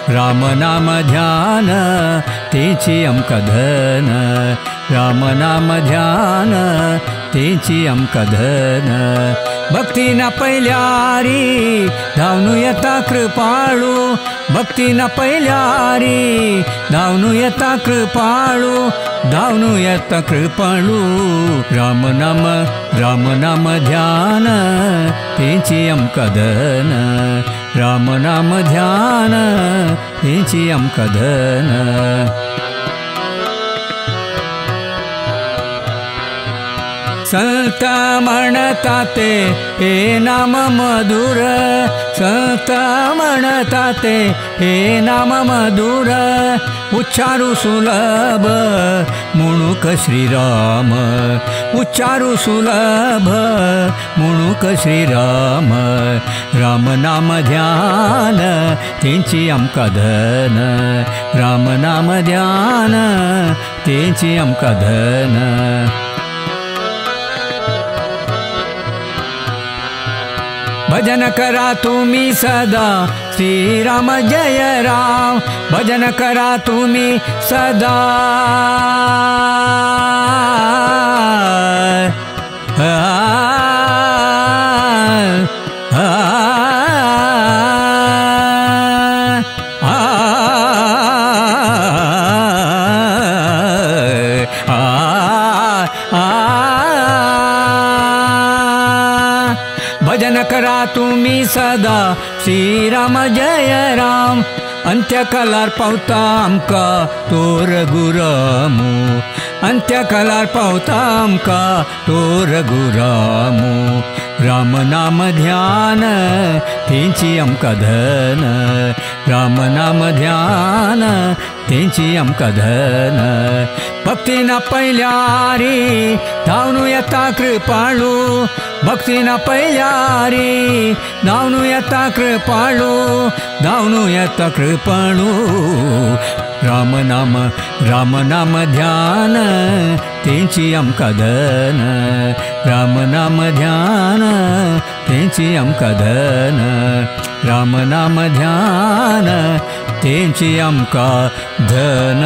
राम नाम ध्यान तेची अमकधन, राम नाम ध्यान तेची अमकधन। भक्ती न पहिल्यारी धावनू येता कृपाळू, भक्ती न पहिल्यारी धावनू येता कृपाळू, धावनू येता कृपाळू। राम नाम ध्यान तेची अमकधन, राम नाम ध्यान तेची अमकधन। संत म्हणतात हे नाम मधुर, संत म्हणतात हे नाम मधुर। उच्चारू सुलभ मुणुक श्रीराम, उच्चारू सुलभ मुणुक श्रीराम। राम नाम ध्यान तेची अमकधन, राम नाम ध्यान तेची अमकधन। भजन करा तुम्ही सदा श्रीराम जय राम, भजन करा तुम्ही सदा। भजन करा तुम्ही सदा श्रीराम जय राम। अंत्यकालार पावता आमका तो रघुरामू, अंत्यकालार पावता आमका तो रघुरामू। राम नाम ध्यान तेची अमकधन, राम नाम ध्यान तेची अमकधन। भक्ती न पहिल्यारी धावनू येता कृपाळू, भक्ती न पहिल्यारी धावनू येता कृपाळू, धावनू येता कृपाळू। राम नाम ध्यान तेची अमकधन, राम नाम ध्यान तेची अमकधन, राम नाम ध्यान तेची अमकधन।